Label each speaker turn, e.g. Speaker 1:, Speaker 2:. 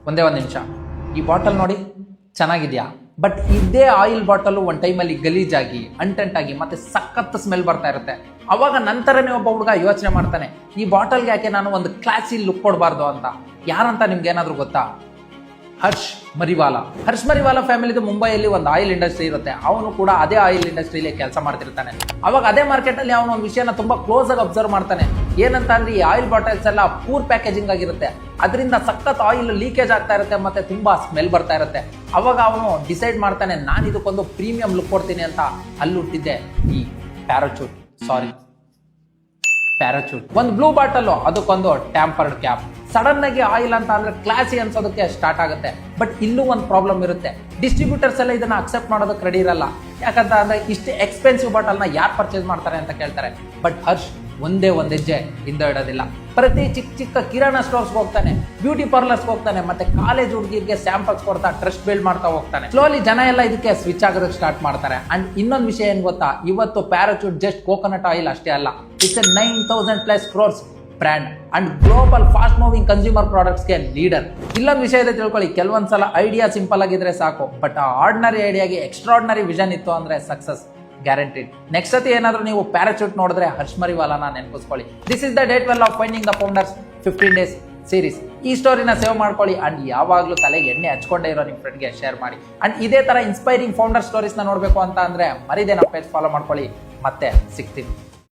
Speaker 1: ಒಂದೇ ಒಂದು ನಿಮಿಷ. ಈ ಬಾಟಲ್ ನೋಡಿ ಚೆನ್ನಾಗಿದೆಯಾ? ಬಟ್ ಇದೇ ಆಯಿಲ್ ಬಾಟಲು ಒಂದು ಟೈಮಲ್ಲಿ ಗಲೀಜಾಗಿ ಅಂಟಂಟಾಗಿ ಮತ್ತೆ ಸಖತ್ ಸ್ಮೆಲ್ ಬರ್ತಾ ಇರುತ್ತೆ. ಅವಾಗ ನಂತರನೇ ಒಬ್ಬ ಹುಡುಗ ಯೋಚನೆ ಮಾಡ್ತಾನೆ, ಈ ಬಾಟಲ್ಗೆ ಯಾಕೆ ನಾನು ಒಂದು ಕ್ಲಾಸಿ ಲುಕ್ ಕೊಡಬಾರ್ದು ಅಂತ. ಯಾರಂತ ನಿಮ್ಗೆ ಏನಾದರೂ ಗೊತ್ತಾ? ಹರ್ಷ್ ಮರಿವಾಲಾ. ಹರ್ಷ್ ಮರಿವಾಲಾ ಫ್ಯಾಮಿಲಿದು ಮುಂಬೈಯಲ್ಲಿ ಒಂದು ಆಯಿಲ್ ಇಂಡಸ್ಟ್ರಿ ಇರುತ್ತೆ. ಅವನು ಕೂಡ ಅದೇ ಆಯಿಲ್ ಇಂಡಸ್ಟ್ರಿಯಲ್ಲಿ ಕೆಲಸ ಮಾಡ್ತಿರ್ತಾನೆ. ಅವಾಗ ಅದೇ ಮಾರ್ಕೆಟಲ್ಲಿ ಅವನು ಒಂದು ವಿಷಯನ ತುಂಬಾ ಕ್ಲೋಸ್ ಆಗಿ ಅಬ್ಸರ್ವ್ ಮಾಡ್ತಾನೆ. ಏನಂತ ಅಂದ್ರೆ, ಈ ಆಯಿಲ್ ಬಾಟಲ್ಸ್ ಎಲ್ಲ ಪೂರ್ ಪ್ಯಾಕೇಜಿಂಗ್ ಆಗಿರುತ್ತೆ. ಅದರಿಂದ ಸಖತ್ ಆಯಿಲ್ ಲೀಕೇಜ್ ಆಗ್ತಾ ಇರುತ್ತೆ ಮತ್ತೆ ತುಂಬಾ ಸ್ಮೆಲ್ ಬರ್ತಾ ಇರುತ್ತೆ. ಅವಾಗ ಅವನು ಡಿಸೈಡ್ ಮಾಡ್ತಾನೆ, ನಾನು ಇದಕ್ಕೊಂದು ಪ್ರೀಮಿಯಂ ಲುಕ್ ಕೊಡ್ತೀನಿ ಅಂತ. ಅಲ್ಲಿ ಹುಟ್ಟಿದ್ದೆ ಈ ಪ್ಯಾರಾಚೂಟ್. ಒಂದು ಬ್ಲೂ ಬಾಟಲ್, ಅದಕ್ಕೊಂದು ಟ್ಯಾಂಪರ್ಡ್ ಕ್ಯಾಪ್. ಸಡನ್ ಆಗಿ ಆಯಿಲ್ ಅಂತ ಅಂದ್ರೆ ಕ್ಲಾಸಿ ಅನ್ಸೋದಕ್ಕೆ ಸ್ಟಾರ್ಟ್ ಆಗುತ್ತೆ. ಬಟ್ ಇಲ್ಲೂ ಒಂದು ಪ್ರಾಬ್ಲಮ್ ಇರುತ್ತೆ. ಡಿಸ್ಟ್ರಿಬ್ಯೂಟರ್ಸ್ ಎಲ್ಲ ಇದನ್ನ ಅಕ್ಸೆಪ್ಟ್ ಮಾಡೋದಕ್ಕೆ ರೆಡಿ ಇರಲ್ಲ. ಯಾಕಂತ ಅಂದ್ರೆ ಇಷ್ಟು ಎಕ್ಸ್ಪೆನ್ಸಿವ್ ಬಾಟಲ್ನ ಯಾರು ಪರ್ಚೇಸ್ ಮಾಡ್ತಾರೆ ಅಂತ ಕೇಳ್ತಾರೆ. ಬಟ್ ಹರ್ಷ್ ಒಂದೇ ಒಂದು ಹೆಜ್ಜೆ ಹಿಂದೆ ಇಡೋದಿಲ್ಲ. ಪ್ರತಿ ಚಿಕ್ಕ ಚಿಕ್ಕ ಕಿರಾಣಾ ಸ್ಟೋರ್ಸ್ ಹೋಗ್ತಾನೆ, ಬ್ಯೂಟಿ ಪಾರ್ಲರ್ಸ್ ಹೋಗ್ತಾನೆ, ಮತ್ತೆ ಕಾಲೇಜ್ ಹುಡುಗಿರಿಗೆ ಸ್ಯಾಂಪಲ್ಸ್ ಕೊಡ್ತಾ ಟ್ರಸ್ಟ್ ಬಿಲ್ಡ್ ಮಾಡ್ತಾ ಹೋಗ್ತಾನೆ. ಸ್ಲೋಲಿ ಜನ ಎಲ್ಲ ಇದಕ್ಕೆ ಸ್ವಿಚ್ ಆಗೋದಕ್ಕೆ ಸ್ಟಾರ್ಟ್ ಮಾಡ್ತಾರೆ. ಅಂಡ್ ಇನ್ನೊಂದು ವಿಷಯ ಏನ್ ಗೊತ್ತಾ, ಇವತ್ತು ಪ್ಯಾರಾಚೂಟ್ ಜಸ್ಟ್ ಕೋಕೋನಟ್ ಆಯಿಲ್ ಅಷ್ಟೇ ಅಲ್ಲ, it's 9,000+ crores brand and global fast moving consumer ಪ್ರಾಡಕ್ಟ್ಸ್ಗೆ ಲೀಡರ್. ಇಲ್ಲೊಂದು ವಿಷಯ ಇದೆ ತಿಳ್ಕೊಳ್ಳಿ, ಕೆಲವೊಂದ್ಸಲ ಐಡಿಯಾ ಸಿಂಪಲ್ ಆಗಿದ್ರೆ ಸಾಕು, ಬಟ್ ಆ ಆರ್ಡಿನರಿ ಐಡಿಯಾಗೆ ಎಕ್ಸ್ಟ್ರಾರ್ಡಿನರಿ ವಿಷನ್ ಇತ್ತು ಅಂದ್ರೆ ಸಕ್ಸಸ್ ಗ್ಯಾರಂಟಿಡ್. ನೆಕ್ಸ್ಟ್ ಸತಿ ಏನಾದರೂ ನೀವು ಪ್ಯಾರಾಚೂಟ್ ನೋಡಿದ್ರೆ ಹರ್ಷ್ ಮರಿವಾಲಾನ ನೆನಪಿಸ್ಕೊಳ್ಳಿ. This is the day twelve of finding the founders 15 days series. ಈ ಸ್ಟೋರಿನ ಸೇವ್ ಮಾಡ್ಕೊಳ್ಳಿ ಅಂಡ್ ಯಾವಾಗಲೂ ತಲೆಗೆ ಎಣ್ಣೆ ಹಚ್ಕೊಂಡೇ ಇರೋ ನಿಮ್ಮ ಫ್ರೆಂಡ್ಗೆ ಶೇರ್ ಮಾಡಿ. ಅಂಡ್ ಇದೇ ತರ ಇನ್ಸ್ಪೈರಿಂಗ್ ಫೌಂಡರ್ ಸ್ಟೋರೀಸ್ನ ನೋಡಬೇಕು ಅಂತ ಅಂದ್ರೆ ಮರಿದೇ ನಮ್ಮ ಪೇಜ್ ಫಾಲೋ ಮಾಡ್ಕೊಳ್ಳಿ. ಮತ್ತೆ ಸಿಗ್ತೀನಿ.